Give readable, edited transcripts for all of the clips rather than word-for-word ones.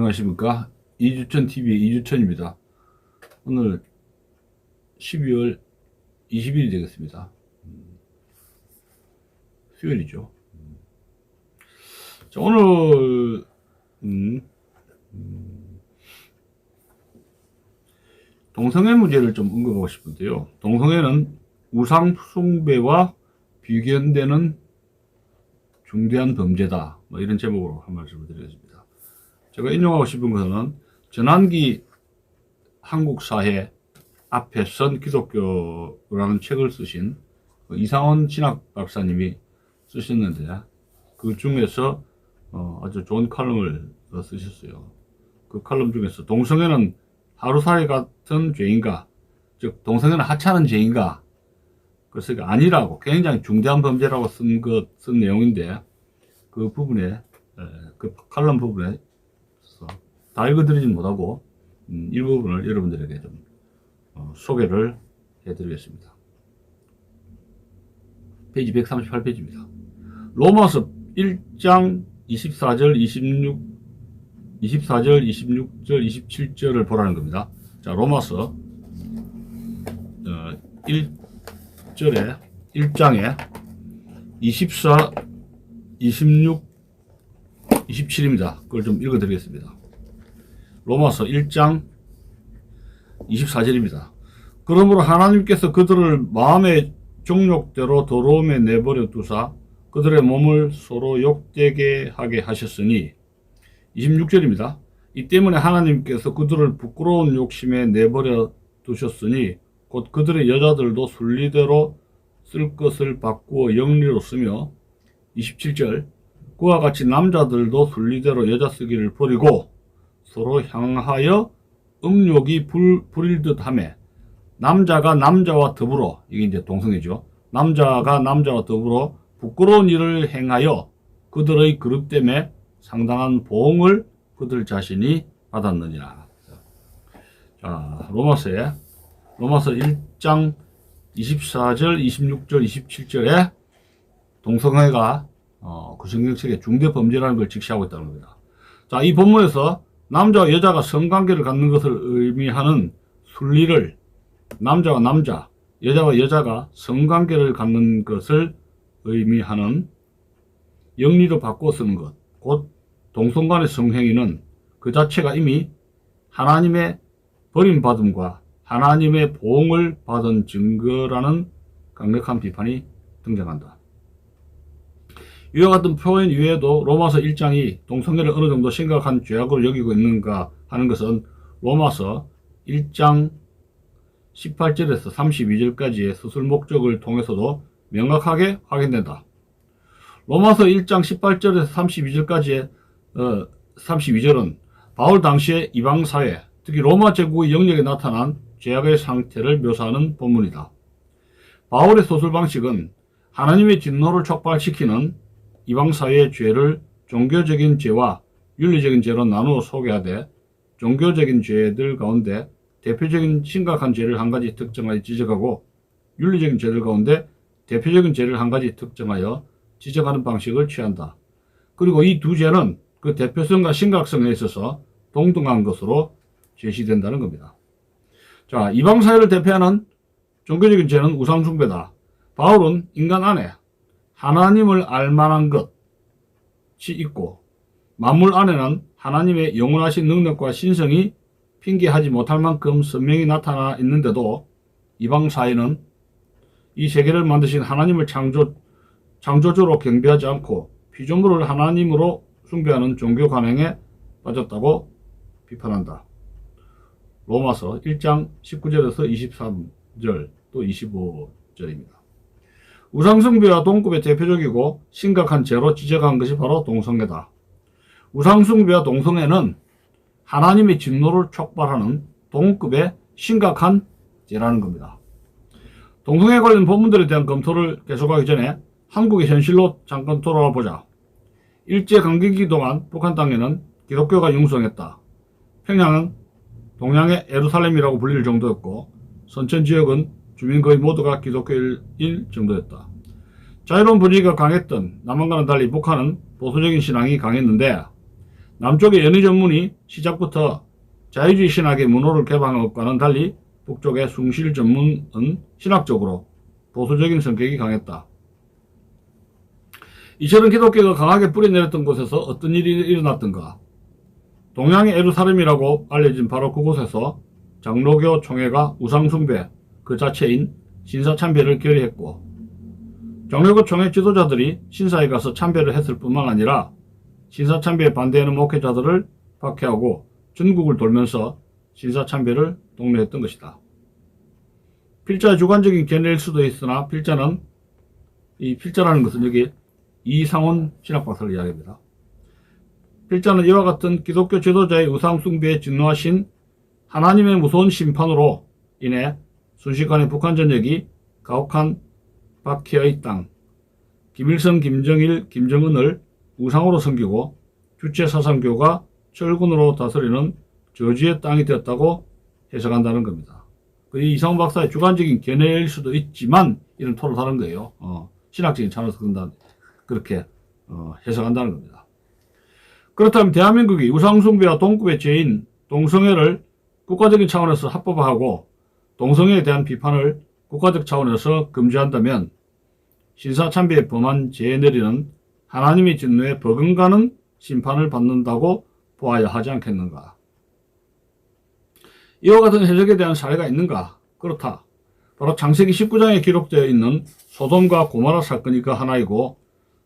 안녕하십니까. 이주천TV의 이주천입니다. 오늘 12월 20일이 되겠습니다. 수요일이죠. 자, 오늘 동성애 문제를 좀 언급하고 싶은데요. 동성애는 우상숭배와 비견되는 중대한 범죄다, 뭐 이런 제목으로 한 말씀을 드리겠습니다. 제가 인용하고 싶은 것은 전환기 한국 사회 앞에 선 기독교라는 책을 쓰신 이상원 신학 박사님이 쓰셨는데, 그 중에서 아주 좋은 칼럼을 쓰셨어요. 그 칼럼 중에서 동성애는 하루살이 같은 죄인가, 즉 동성애는 하찮은 죄인가, 그래서 아니라고, 굉장히 중대한 범죄라고 쓴 내용인데, 그 부분에, 그 칼럼 부분에 다 읽어드리진 못하고 일부분을 여러분들에게 좀 소개를 해드리겠습니다. 페이지 138페이지입니다. 로마서 1장 24절, 24절, 26절, 27절을 보라는 겁니다. 자, 로마서 1장에 24, 26, 27입니다. 그걸 좀 읽어드리겠습니다. 로마서 1장 24절입니다. 그러므로 하나님께서 그들을 마음의 정욕대로 더러움에 내버려 두사 그들의 몸을 서로 욕되게 하게 하셨으니, 26절입니다. 이 때문에 하나님께서 그들을 부끄러운 욕심에 내버려 두셨으니 곧 그들의 여자들도 순리대로 쓸 것을 바꾸어 영리로 쓰며, 27절, 그와 같이 남자들도 순리대로 여자 쓰기를 버리고 서로 향하여 음욕이 부릴 듯 하며, 남자가 남자와 더불어, 이게 이제 동성애죠. 남자가 남자와 더불어 부끄러운 일을 행하여 그들의 그릇 때문에 상당한 보응을 그들 자신이 받았느니라. 자, 로마서 1장 24절, 26절, 27절에 동성애가 그 성경책의 중대 범죄라는 걸 직시하고 있다는 겁니다. 자, 이 본문에서 남자와 여자가 성관계를 갖는 것을 의미하는 순리를 남자와 남자, 여자와 여자가 성관계를 갖는 것을 의미하는 영리로 바꿔 쓰는 것, 곧 동성간의 성행위는 그 자체가 이미 하나님의 버림받음과 하나님의 보응을 받은 증거라는 강력한 비판이 등장한다. 이와 같은 표현 이외에도 로마서 1장이 동성애를 어느 정도 심각한 죄악으로 여기고 있는가 하는 것은 로마서 1장 18절에서 32절까지의 수술 목적을 통해서도 명확하게 확인된다. 로마서 1장 18절에서 32절까지의 32절은 바울 당시의 이방사회, 특히 로마 제국의 영역에 나타난 죄악의 상태를 묘사하는 본문이다. 바울의 소설 방식은 하나님의 진노를 촉발시키는 이방사회의 죄를 종교적인 죄와 윤리적인 죄로 나누어 소개하되, 종교적인 죄들 가운데 대표적인 심각한 죄를 한 가지 특정하여 지적하고, 윤리적인 죄들 가운데 대표적인 죄를 한 가지 특정하여 지적하는 방식을 취한다. 그리고 이 두 죄는 그 대표성과 심각성에 있어서 동등한 것으로 제시된다는 겁니다. 자, 이방사회를 대표하는 종교적인 죄는 우상숭배다. 바울은 인간 안에 하나님을 알만한 것이 있고, 만물 안에는 하나님의 영원하신 능력과 신성이 핑계하지 못할 만큼 선명히 나타나 있는데도 이방사회는 이 세계를 만드신 하나님을 창조주로 경배하지 않고 피조물을 하나님으로 숭배하는 종교 관행에 빠졌다고 비판한다. 로마서 1장 19절에서 23절 또 25절입니다. 우상숭배와 동급의 대표적이고 심각한 죄로 지적한 것이 바로 동성애다. 우상숭배와 동성애는 하나님의 진노를 촉발하는 동급의 심각한 죄라는 겁니다. 동성애 관련 본문들에 대한 검토를 계속하기 전에 한국의 현실로 잠깐 돌아와 보자. 일제강점기 동안 북한 땅에는 기독교가 융성했다. 평양은 동양의 예루살렘이라고 불릴 정도였고, 선천 지역은 주민 거의 모두가 기독교일 정도였다. 자유로운 분위기가 강했던 남한과는 달리 북한은 보수적인 신앙이 강했는데, 남쪽의 연희 전문이 시작부터 자유주의 신학의 문호를 개방한 것과는 달리 북쪽의 숭실 전문은 신학적으로 보수적인 성격이 강했다. 이처럼 기독교가 강하게 뿌리내렸던 곳에서 어떤 일이 일어났던가? 동양의 예루살렘이라고 알려진 바로 그곳에서 장로교 총회가 우상숭배 그 자체인 신사참배를 결의했고, 장로교 총회 지도자들이 신사에 가서 참배를 했을 뿐만 아니라 신사참배에 반대하는 목회자들을 박해하고 전국을 돌면서 신사참배를 독려했던 것이다. 필자의 주관적인 견해일 수도 있으나 이 필자라는 것은 여기 이상훈 신학박사를 이야기합니다. 필자는 이와 같은 기독교 지도자의 우상숭배에 진노하신 하나님의 무서운 심판으로 인해 순식간에 북한 전역이 가혹한 박해의 땅, 김일성, 김정일, 김정은을 우상으로 섬기고 주체사상교가 철군으로 다스리는 저주의 땅이 되었다고 해석한다는 겁니다. 이 이상훈 박사의 주관적인 견해일 수도 있지만 이런 토를 다른 거예요. 신학적인 차원에서 그렇게 해석한다는 겁니다. 그렇다면 대한민국이 우상숭배와 동급의 죄인 동성애를 국가적인 차원에서 합법화하고 동성애에 대한 비판을 국가적 차원에서 금지한다면 신사참배에 범한 죄에 내리는 하나님의 진노에 버금가는 심판을 받는다고 보아야 하지 않겠는가? 이와 같은 해석에 대한 사례가 있는가? 그렇다. 바로 창세기 19장에 기록되어 있는 소돔과 고모라 사건이 그 하나이고,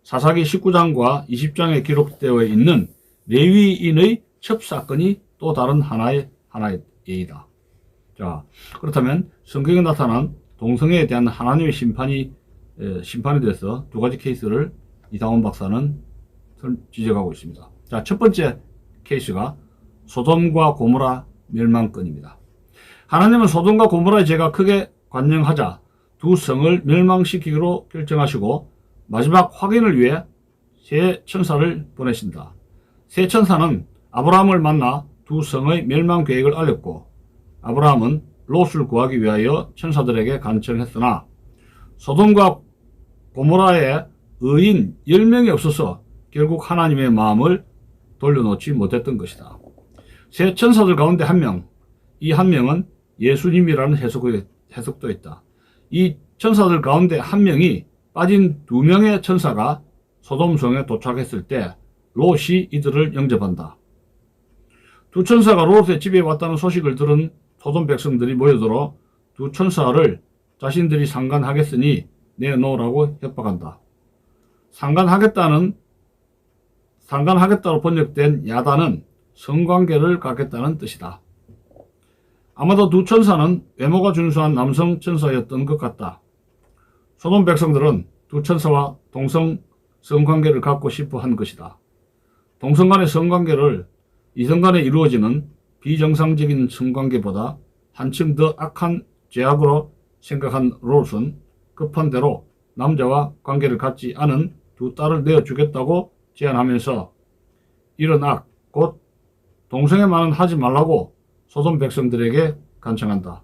사사기 19장과 20장에 기록되어 있는 레위인의 첩사건이 또 다른 하나의 예이다. 자, 그렇다면 성경에 나타난 동성애에 대한 하나님의 심판에 대해서 두 가지 케이스를 이상훈 박사는 지적하고 있습니다. 자, 첫 번째 케이스가 소돔과 고모라 멸망건입니다. 하나님은 소돔과 고모라의 죄가 크게 관영하자 두 성을 멸망시키기로 결정하시고 마지막 확인을 위해 세 천사를 보내신다. 세 천사는 아브라함을 만나 두 성의 멸망 계획을 알렸고, 아브라함은 롯을 구하기 위하여 천사들에게 간청했으나 소돔과 고모라의 의인 10명이 없어서 결국 하나님의 마음을 돌려놓지 못했던 것이다. 세 천사들 가운데 한 명, 이 한 명은 예수님이라는 해석도 있다. 이 천사들 가운데 한 명이 빠진 두 명의 천사가 소돔성에 도착했을 때 롯이 이들을 영접한다. 두 천사가 롯의 집에 왔다는 소식을 들은 소돔 백성들이 모여들어 두 천사를 자신들이 상간하겠으니 내놓으라고 협박한다. 상간하겠다로 번역된 야단은 성관계를 갖겠다는 뜻이다. 아마도 두 천사는 외모가 준수한 남성 천사였던 것 같다. 소돔 백성들은 두 천사와 동성 성관계를 갖고 싶어 한 것이다. 동성 간의 성관계를 이성 간에 이루어지는 비정상적인 성관계보다 한층 더 악한 죄악으로 생각한 롯은 급한 대로 남자와 관계를 갖지 않은 두 딸을 내어주겠다고 제안하면서 이런 악, 곧 동성애만은 하지 말라고 소돔 백성들에게 간청한다.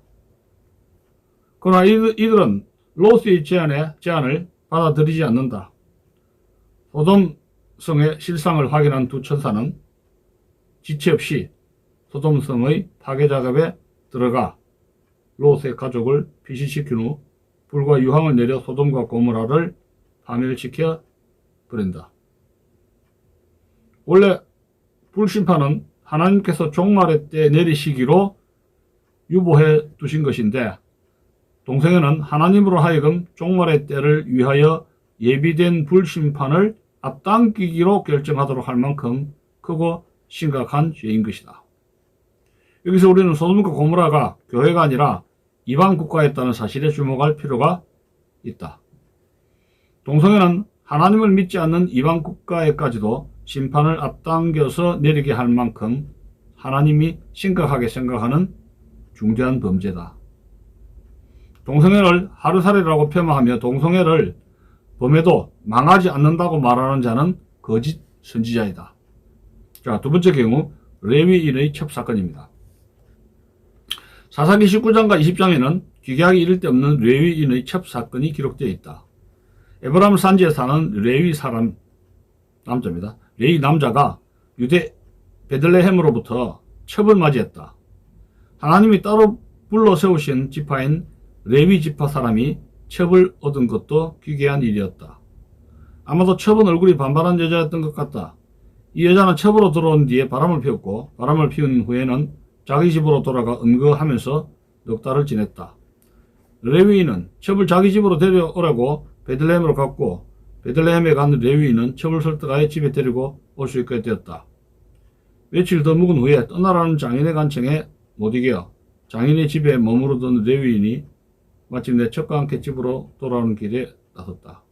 그러나 이들은 롯의 제안을 받아들이지 않는다. 소돔성의 실상을 확인한 두 천사는 지체 없이 소돔성의 파괴 작업에 들어가 롯의 가족을 피신시킨 후 불과 유황을 내려 소돔과 고모라를 파멸시켜 버린다. 원래 불심판은 하나님께서 종말의 때 내리시기로 유보해 두신 것인데, 동성애는 하나님으로 하여금 종말의 때를 위하여 예비된 불심판을 앞당기기로 결정하도록 할 만큼 크고 심각한 죄인 것이다. 여기서 우리는 소돔과 고모라가 교회가 아니라 이방 국가였다는 사실에 주목할 필요가 있다. 동성애는 하나님을 믿지 않는 이방 국가에까지도 심판을 앞당겨서 내리게 할 만큼 하나님이 심각하게 생각하는 중대한 범죄다. 동성애를 하루살이라고 폄하하며 동성애를 범해도 망하지 않는다고 말하는 자는 거짓 선지자이다. 자, 두 번째 경우 레위인의 첩사건입니다. 사사기 19장과 20장에는 기계하기 이를 데 없는 레위인의 첩사건이 기록되어 있다. 에브라임 산지에 사는 레위 사람 남자입니다. 레위 남자가 유대 베들레헴으로부터 첩을 맞이했다. 하나님이 따로 불러 세우신 지파인 레위 지파 사람이 첩을 얻은 것도 기괴한 일이었다. 아마도 첩은 얼굴이 반반한 여자였던 것 같다. 이 여자는 첩으로 들어온 뒤에 바람을 피웠고 바람을 피운 후에는 자기 집으로 돌아가 은거하면서 넉 달을 지냈다. 레위인은 첩을 자기 집으로 데려오라고 베들레헴으로 갔고 베들레헴에 간 레위인은 첩을 설득하여 집에 데리고 올 수 있게 되었다. 며칠 더 묵은 후에 떠나라는 장인의 간청에 못 이겨 장인의 집에 머무르던 레위인이 마침내 첩과 함께 집으로 돌아오는 길에 나섰다.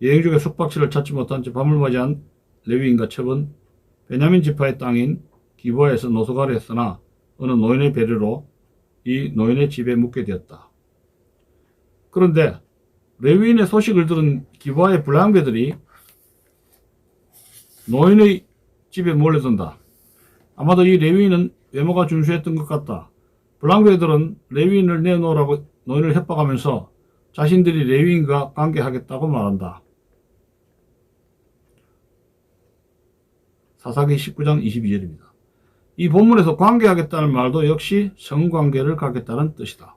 여행 중에 숙박지를 찾지 못한 채 밤을 맞이한 레위인과 첩은 베냐민 지파의 땅인 기브아에서 노소가를 했으나 어느 노인의 배려로 이 노인의 집에 묵게 되었다. 그런데 레위인의 소식을 들은 기브아의 불량배들이 노인의 집에 몰려든다. 아마도 이 레위인은 외모가 준수했던 것 같다. 불량배들은 레위인을 내놓으라고 노인을 협박하면서 자신들이 레위인과 관계하겠다고 말한다. 사사기 19장 22절입니다. 이 본문에서 관계하겠다는 말도 역시 성관계를 갖겠다는 뜻이다.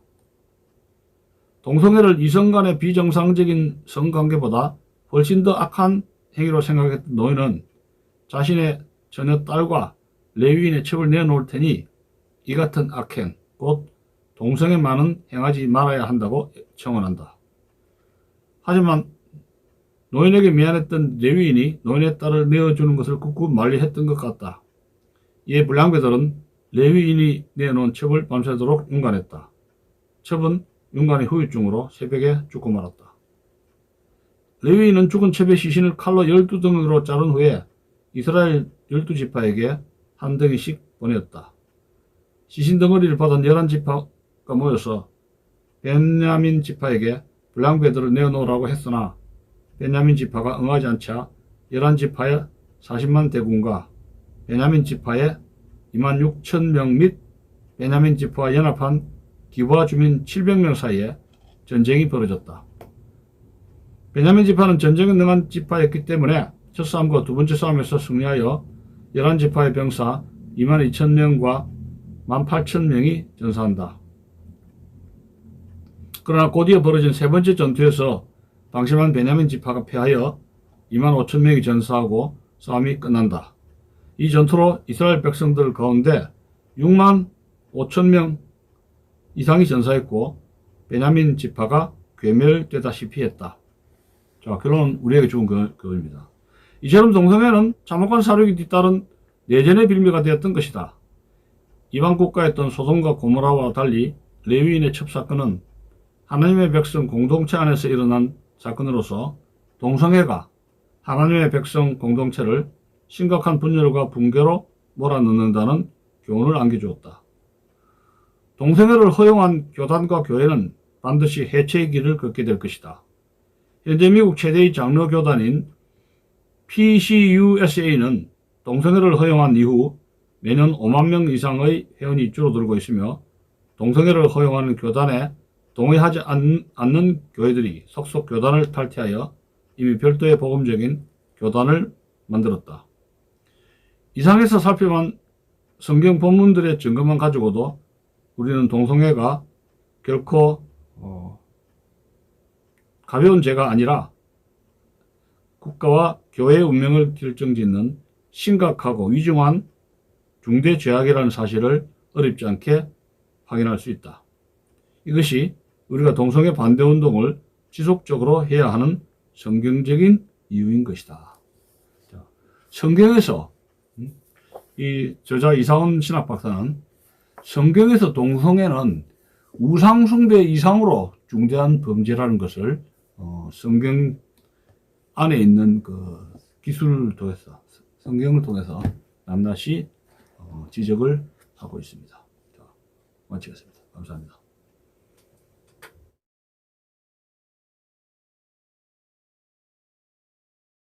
동성애를 이성 간의 비정상적인 성관계보다 훨씬 더 악한 행위로 생각했던 노인은 자신의 처녀 딸과 레위인의 첩을 내놓을 테니 이 같은 악행, 곧 동성애만은 행하지 말아야 한다고 청원한다. 하지만 노인에게 미안했던 레위인이 노인의 딸을 내어주는 것을 꾹꾹 만리했던 것 같다. 이에 불량배들은 레위인이 내놓은 첩을 밤새도록 윤관했다. 첩은 윤관의 후유증으로 새벽에 죽고 말았다. 레위인은 죽은 첩의 시신을 칼로 12덩이로 자른 후에 이스라엘 12지파에게 한 덩이씩 보내었다. 시신 덩어리를 받은 11지파가 모여서 베냐민 지파에게 불량배들을 내어놓으라고 했으나 베냐민 지파가 응하지 않자 11지파의 40만 대군과 베냐민 지파의 2만 6천 명 및 베냐민 지파와 연합한 기브아 주민 700명 사이에 전쟁이 벌어졌다. 베냐민 지파는 전쟁에 능한 지파였기 때문에 첫 싸움과 두 번째 싸움에서 승리하여 11지파의 병사 2만 2천 명과 1만 8천 명이 전사한다. 그러나 곧이어 벌어진 세 번째 전투에서 방심한 베냐민 지파가 패하여 2만 5천 명이 전사하고 싸움이 끝난다. 이 전투로 이스라엘 백성들 가운데 6만 5천 명 이상이 전사했고 베냐민 지파가 괴멸되다시피 했다. 자, 결론은 우리에게 좋은 그거입니다. 이처럼 동성애는 참혹한 사륙이 뒤따른 내전의 빌미가 되었던 것이다. 이방 국가였던 소돔과 고모라와 달리 레위인의 첩사건은 하나님의 백성 공동체 안에서 일어난 사건으로서 동성애가 하나님의 백성 공동체를 심각한 분열과 붕괴로 몰아넣는다는 교훈을 안겨주었다. 동성애를 허용한 교단과 교회는 반드시 해체의 길을 걷게 될 것이다. 현재 미국 최대의 장로 교단인 PCUSA는 동성애를 허용한 이후 매년 5만 명 이상의 회원이 줄어들고 있으며 동성애를 허용하는 교단에 동의하지 않는 교회들이 속속 교단을 탈퇴하여 이미 별도의 복음적인 교단을 만들었다. 이상에서 살펴본 성경 본문들의 증거만 가지고도 우리는 동성애가 결코 가벼운 죄가 아니라 국가와 교회의 운명을 결정짓는 심각하고 위중한 중대 죄악이라는 사실을 어렵지 않게 확인할 수 있다. 이것이 우리가 동성애 반대 운동을 지속적으로 해야 하는 성경적인 이유인 것이다. 자, 성경에서 이 저자 이상훈 신학 박사는 성경에서 동성애는 우상숭배 이상으로 중대한 범죄라는 것을 성경 안에 있는 그 기술을 통해서 성경을 통해서 낱낱이 지적을 하고 있습니다. 자, 마치겠습니다. 감사합니다.